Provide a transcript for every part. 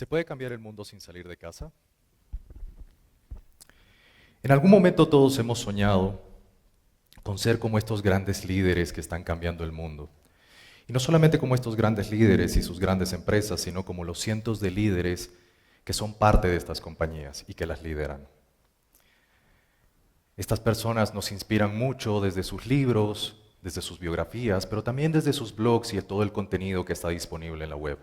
¿Se puede cambiar el mundo sin salir de casa? En algún momento todos hemos soñado con ser como estos grandes líderes que están cambiando el mundo. Y no solamente como estos grandes líderes y sus grandes empresas, sino como los cientos de líderes que son parte de estas compañías y que las lideran. Estas personas nos inspiran mucho desde sus libros, desde sus biografías, pero también desde sus blogs y todo el contenido que está disponible en la web.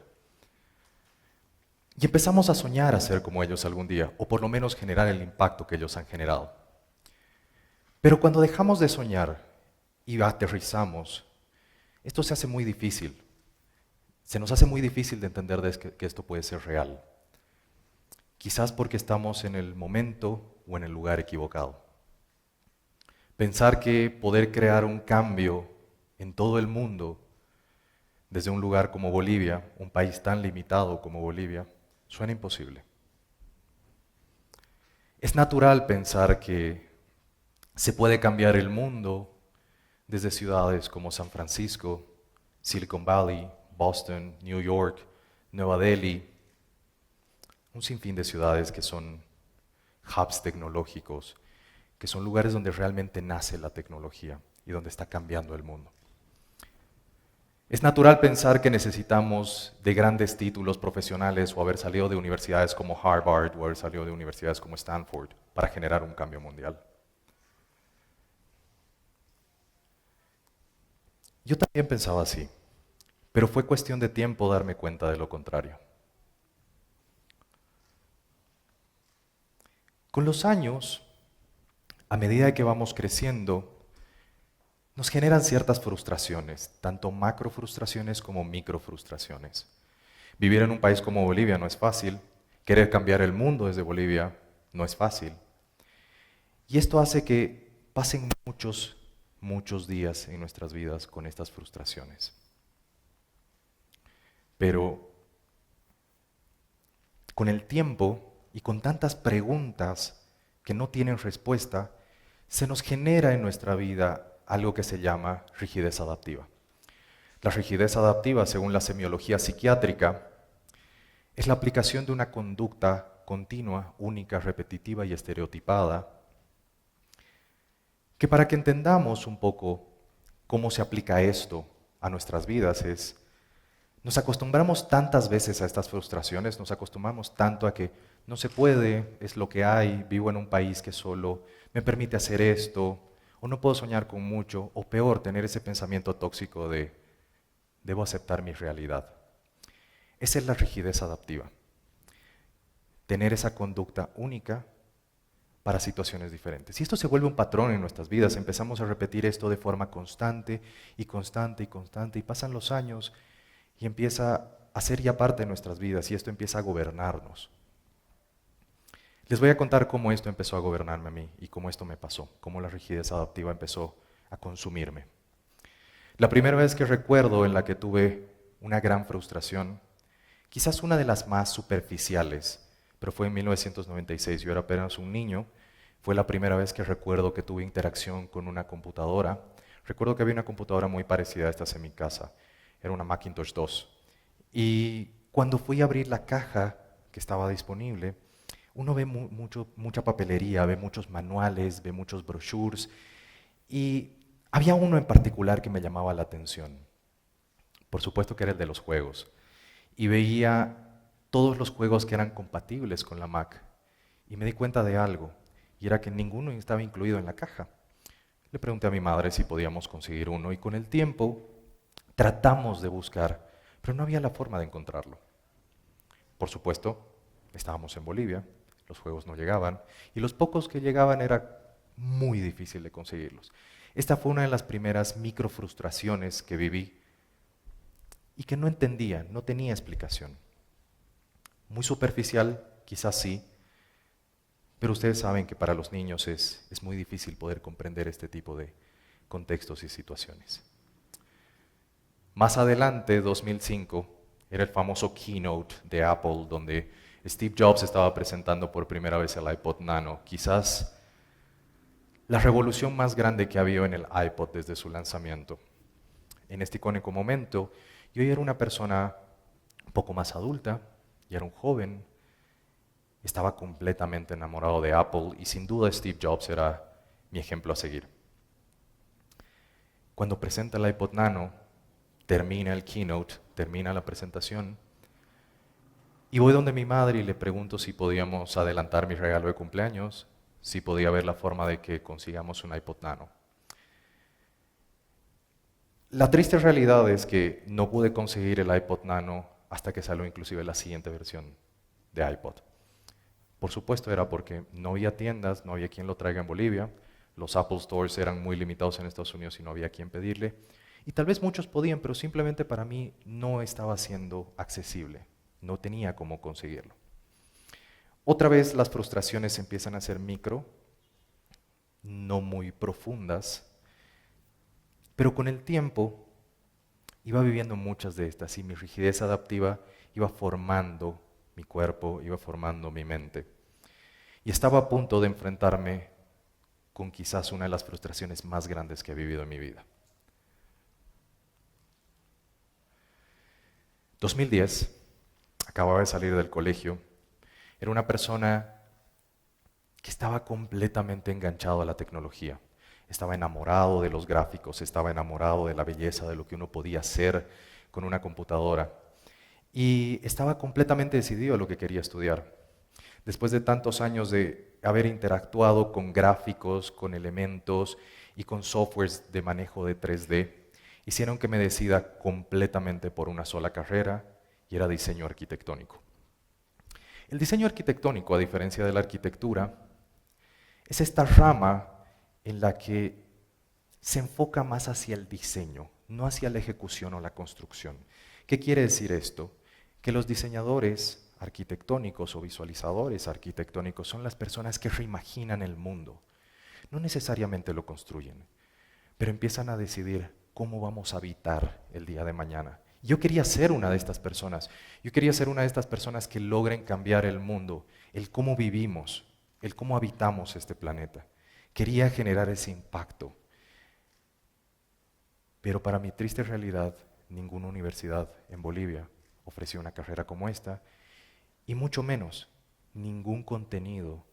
Y empezamos a soñar a ser como ellos algún día, o por lo menos generar el impacto que ellos han generado. Pero cuando dejamos de soñar y aterrizamos, esto se hace muy difícil. Se nos hace muy difícil de entender que esto puede ser real. Quizás porque estamos en el momento o en el lugar equivocado. Pensar que poder crear un cambio en todo el mundo, desde un lugar como Bolivia, un país tan limitado como Bolivia, suena imposible. Es natural pensar que se puede cambiar el mundo desde ciudades como San Francisco, Silicon Valley, Boston, New York, Nueva Delhi, un sinfín de ciudades que son hubs tecnológicos, que son lugares donde realmente nace la tecnología y donde está cambiando el mundo. Es natural pensar que necesitamos de grandes títulos profesionales o haber salido de universidades como Harvard o haber salido de universidades como Stanford para generar un cambio mundial. Yo también pensaba así, pero fue cuestión de tiempo darme cuenta de lo contrario. Con los años, a medida que vamos creciendo, nos generan ciertas frustraciones, tanto macro frustraciones como micro frustraciones. Vivir en un país como Bolivia no es fácil, querer cambiar el mundo desde Bolivia no es fácil. Y esto hace que pasen muchos días en nuestras vidas con estas frustraciones. Pero con el tiempo y con tantas preguntas que no tienen respuesta, se nos genera en nuestra vida algo que se llama rigidez adaptiva. La rigidez adaptiva, según la semiología psiquiátrica, es la aplicación de una conducta continua, única, repetitiva y estereotipada, que para que entendamos un poco cómo se aplica esto a nuestras vidas nos acostumbramos tantas veces a estas frustraciones, nos acostumbramos tanto a que no se puede, es lo que hay, vivo en un país que solo me permite hacer esto, o no puedo soñar con mucho, o peor, tener ese pensamiento tóxico de debo aceptar mi realidad. Esa es la rigidez adaptiva. Tener esa conducta única para situaciones diferentes. Y esto se vuelve un patrón en nuestras vidas, empezamos a repetir esto de forma constante y constante y constante, y pasan los años y empieza a ser ya parte de nuestras vidas, y esto empieza a gobernarnos. Les voy a contar cómo esto empezó a gobernarme a mí y cómo esto me pasó, cómo la rigidez adaptiva empezó a consumirme. La primera vez que recuerdo en la que tuve una gran frustración, quizás una de las más superficiales, pero fue en 1996, yo era apenas un niño, fue la primera vez que recuerdo que tuve interacción con una computadora. Recuerdo que había una computadora muy parecida a esta en mi casa, era una Macintosh 2. Y cuando fui a abrir la caja que estaba disponible, uno ve mucha papelería, ve muchos manuales, ve muchos brochures, y había uno en particular que me llamaba la atención. Por supuesto que era el de los juegos. Y veía todos los juegos que eran compatibles con la Mac. Y me di cuenta de algo, y era que ninguno estaba incluido en la caja. Le pregunté a mi madre si podíamos conseguir uno, y con el tiempo tratamos de buscar, pero no había la forma de encontrarlo. Por supuesto, estábamos en Bolivia, los juegos no llegaban, y los pocos que llegaban era muy difícil de conseguirlos. Esta fue una de las primeras micro frustraciones que viví y que no entendía, no tenía explicación. Muy superficial, quizás sí, pero ustedes saben que para los niños es muy difícil poder comprender este tipo de contextos y situaciones. Más adelante, 2005, era el famoso keynote de Apple, donde Steve Jobs estaba presentando por primera vez el iPod Nano, quizás la revolución más grande que ha habido en el iPod desde su lanzamiento. En este icónico momento, yo ya era una persona un poco más adulta, y era un joven, estaba completamente enamorado de Apple y sin duda Steve Jobs era mi ejemplo a seguir. Cuando presenta el iPod Nano, termina el keynote, termina la presentación, y voy donde mi madre y le pregunto si podíamos adelantar mi regalo de cumpleaños, si podía haber la forma de que consigamos un iPod Nano. La triste realidad es que no pude conseguir el iPod Nano hasta que salió inclusive la siguiente versión de iPod. Por supuesto era porque no había tiendas, no había quien lo traiga en Bolivia, los Apple Stores eran muy limitados en Estados Unidos y no había quien pedirle. Y tal vez muchos podían, pero simplemente para mí no estaba siendo accesible, no tenía cómo conseguirlo. Otra vez las frustraciones empiezan a ser micro, no muy profundas, pero con el tiempo iba viviendo muchas de estas y mi rigidez adaptiva iba formando mi cuerpo, iba formando mi mente. Y estaba a punto de enfrentarme con quizás una de las frustraciones más grandes que he vivido en mi vida. 2010, acababa de salir del colegio, era una persona que estaba completamente enganchado a la tecnología. Estaba enamorado de los gráficos, estaba enamorado de la belleza, de lo que uno podía hacer con una computadora. Y estaba completamente decidido a lo que quería estudiar. Después de tantos años de haber interactuado con gráficos, con elementos y con softwares de manejo de 3D, hicieron que me decida completamente por una sola carrera y era diseño arquitectónico. El diseño arquitectónico, a diferencia de la arquitectura, es esta rama en la que se enfoca más hacia el diseño, no hacia la ejecución o la construcción. ¿Qué quiere decir esto? Que los diseñadores arquitectónicos o visualizadores arquitectónicos son las personas que reimaginan el mundo. No necesariamente lo construyen, pero empiezan a decidir cómo vamos a habitar el día de mañana. Yo quería ser una de estas personas. Yo quería ser una de estas personas que logren cambiar el mundo, el cómo vivimos, el cómo habitamos este planeta. Quería generar ese impacto. Pero para mi triste realidad, ninguna universidad en Bolivia ofreció una carrera como esta, y mucho menos ningún contenido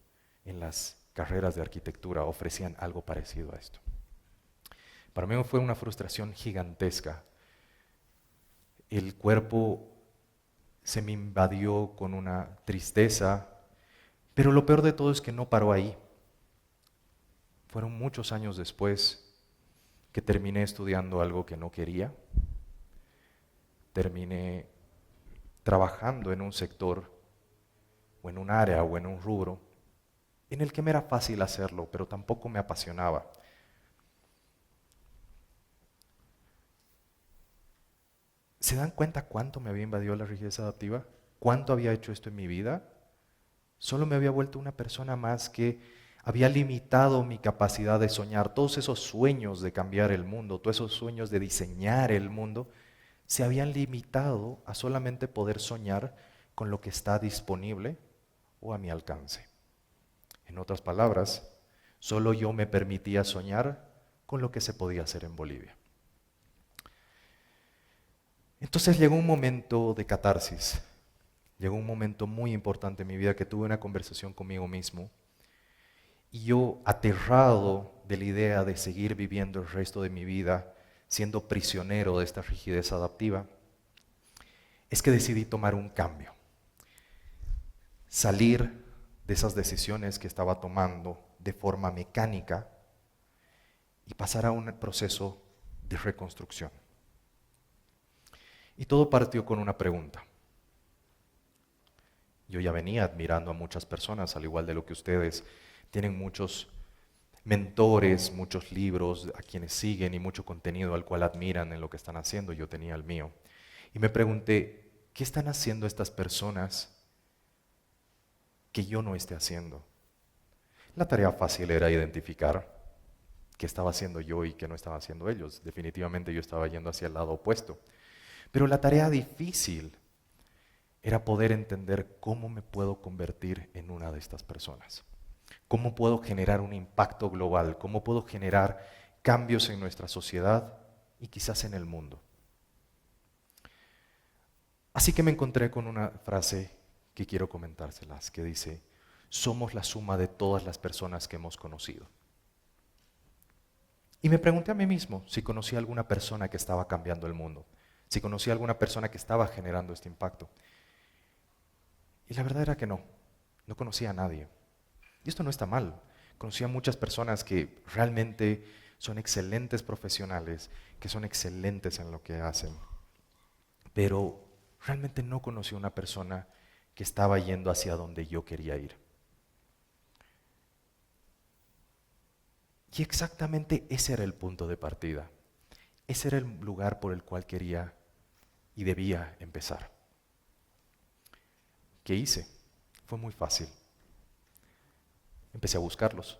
en las carreras de arquitectura ofrecían algo parecido a esto. Para mí fue una frustración gigantesca. El cuerpo se me invadió con una tristeza, pero lo peor de todo es que no paró ahí. Fueron muchos años después que terminé estudiando algo que no quería. Terminé trabajando en un sector, o en un área, o en un rubro, en el que me era fácil hacerlo, pero tampoco me apasionaba. ¿Se dan cuenta cuánto me había invadido la rigidez adaptiva? ¿Cuánto había hecho esto en mi vida? Solo me había vuelto una persona más que había limitado mi capacidad de soñar. Todos esos sueños de cambiar el mundo, todos esos sueños de diseñar el mundo, se habían limitado a solamente poder soñar con lo que está disponible o a mi alcance. En otras palabras, solo yo me permitía soñar con lo que se podía hacer en Bolivia. Entonces llegó un momento de catarsis, llegó un momento muy importante en mi vida que tuve una conversación conmigo mismo y yo, aterrado de la idea de seguir viviendo el resto de mi vida siendo prisionero de esta rigidez adaptiva, es que decidí tomar un cambio, salir de esas decisiones que estaba tomando de forma mecánica y pasar a un proceso de reconstrucción. Y todo partió con una pregunta. Yo ya venía admirando a muchas personas, al igual de lo que ustedes tienen muchos mentores, muchos libros a quienes siguen y mucho contenido al cual admiran en lo que están haciendo. Yo tenía el mío. Y me pregunté, ¿qué están haciendo estas personas que yo no esté haciendo? La tarea fácil era identificar qué estaba haciendo yo y qué no estaba haciendo ellos. Definitivamente yo estaba yendo hacia el lado opuesto. Pero la tarea difícil era poder entender cómo me puedo convertir en una de estas personas. Cómo puedo generar un impacto global, cómo puedo generar cambios en nuestra sociedad y quizás en el mundo. Así que me encontré con una frase que quiero comentárselas, que dice: somos la suma de todas las personas que hemos conocido. Y me pregunté a mí mismo si conocía alguna persona que estaba cambiando el mundo, si conocía alguna persona que estaba generando este impacto. Y la verdad era que no conocía a nadie. Y esto no está mal. Conocí a muchas personas que realmente son excelentes profesionales, que son excelentes en lo que hacen. Pero realmente no conocí a una persona que estaba yendo hacia donde yo quería ir. Y exactamente ese era el punto de partida. Ese era el lugar por el cual quería y debía empezar. ¿Qué hice? Fue muy fácil. Empecé a buscarlos.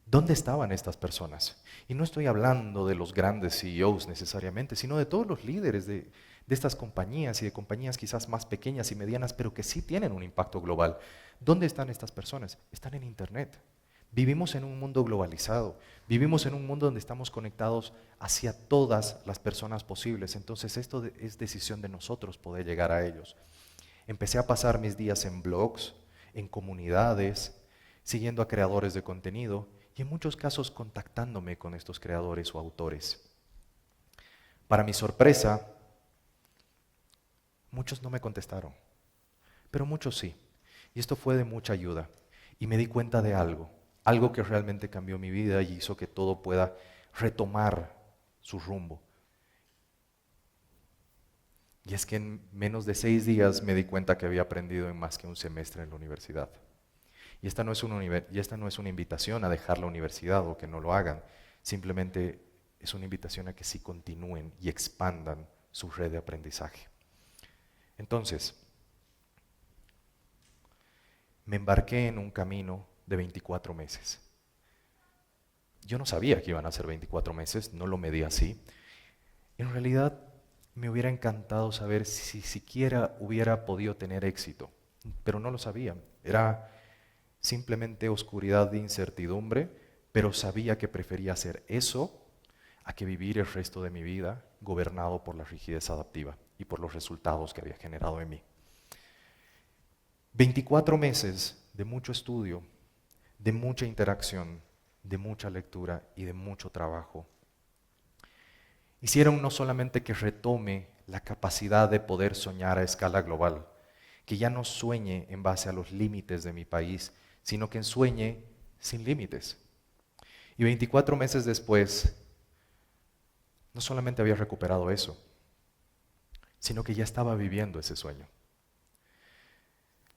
¿Dónde estaban estas personas? Y no estoy hablando de los grandes CEOs necesariamente, sino de todos los líderes de estas compañías y de compañías quizás más pequeñas y medianas, pero que sí tienen un impacto global. ¿Dónde están estas personas? Están en Internet. Vivimos en un mundo globalizado, vivimos en un mundo donde estamos conectados hacia todas las personas posibles, entonces esto es decisión de nosotros poder llegar a ellos. Empecé a pasar mis días en blogs, en comunidades, siguiendo a creadores de contenido y en muchos casos contactándome con estos creadores o autores. Para mi sorpresa, muchos no me contestaron, pero muchos sí. Y esto fue de mucha ayuda. Y me di cuenta de algo que realmente cambió mi vida y hizo que todo pueda retomar su rumbo. Y es que en menos de 6 días me di cuenta que había aprendido en más que un semestre en la universidad. Y esta no es una invitación a dejar la universidad o que no lo hagan, simplemente es una invitación a que sí continúen y expandan su red de aprendizaje. Entonces, me embarqué en un camino de 24 meses. Yo no sabía que iban a ser 24 meses, no lo medí así. En realidad, me hubiera encantado saber si siquiera hubiera podido tener éxito, pero no lo sabía. Era simplemente oscuridad de incertidumbre, pero sabía que prefería hacer eso a que vivir el resto de mi vida gobernado por la rigidez adaptiva y por los resultados que había generado en mí. 24 meses de mucho estudio, de mucha interacción, de mucha lectura y de mucho trabajo hicieron no solamente que retome la capacidad de poder soñar a escala global, que ya no sueñe en base a los límites de mi país, sino que sueñe sin límites. Y 24 meses después, no solamente había recuperado eso, sino que ya estaba viviendo ese sueño.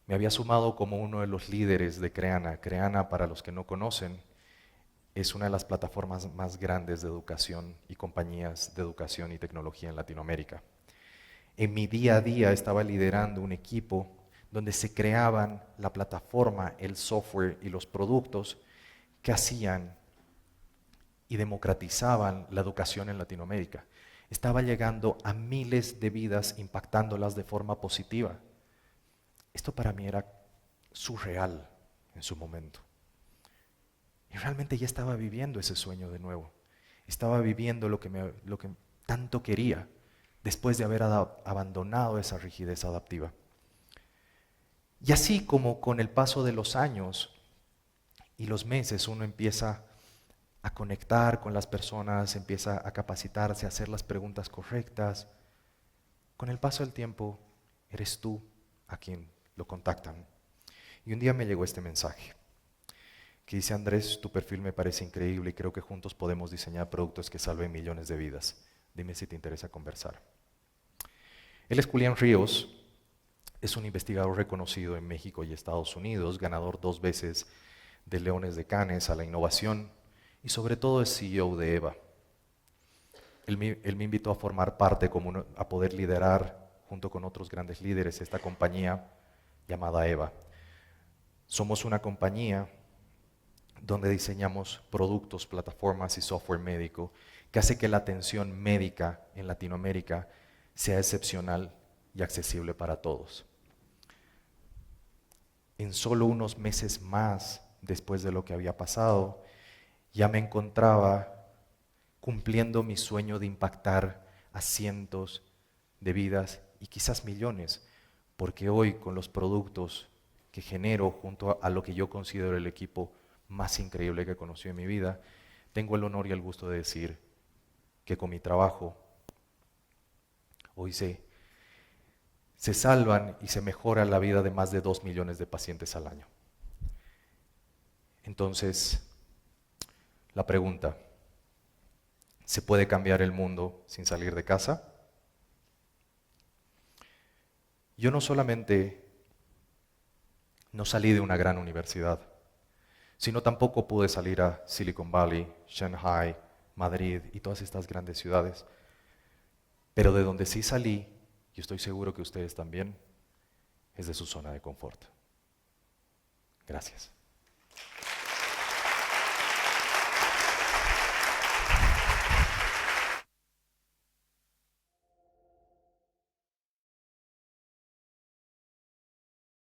Me había sumado como uno de los líderes de Creana. Creana, para los que no conocen, es una de las plataformas más grandes de educación y compañías de educación y tecnología en Latinoamérica. En mi día a día estaba liderando un equipo donde se creaban la plataforma, el software y los productos que hacían y democratizaban la educación en Latinoamérica. Estaba llegando a miles de vidas, impactándolas de forma positiva. Esto para mí era surreal en su momento. Y realmente ya estaba viviendo ese sueño de nuevo. Estaba viviendo lo que tanto quería después de haber abandonado esa rigidez adaptiva. Y así como con el paso de los años y los meses uno empieza a conectar con las personas, empieza a capacitarse, a hacer las preguntas correctas, con el paso del tiempo eres tú a quien lo contactan. Y un día me llegó este mensaje que dice: Andrés, tu perfil me parece increíble y creo que juntos podemos diseñar productos que salven millones de vidas. Dime si te interesa conversar. Él es Julián Ríos, es un investigador reconocido en México y Estados Unidos, ganador 2 veces de Leones de Cannes a la innovación y sobre todo es CEO de EVA. Él me invitó a formar parte, a poder liderar junto con otros grandes líderes esta compañía llamada EVA. Somos una compañía donde diseñamos productos, plataformas y software médico que hace que la atención médica en Latinoamérica sea excepcional y accesible para todos. En solo unos meses más después de lo que había pasado, ya me encontraba cumpliendo mi sueño de impactar a cientos de vidas y quizás millones porque hoy con los productos que genero junto a lo que yo considero el equipo más increíble que he conocido en mi vida, tengo el honor y el gusto de decir que con mi trabajo hoy se salvan y se mejora la vida de más de 2 millones de pacientes al año. Entonces, la pregunta, ¿se puede cambiar el mundo sin salir de casa? Yo no solamente no salí de una gran universidad, sino tampoco pude salir a Silicon Valley, Shanghai, Madrid y todas estas grandes ciudades. Pero de donde sí salí, y estoy seguro que ustedes también, es de su zona de confort. Gracias.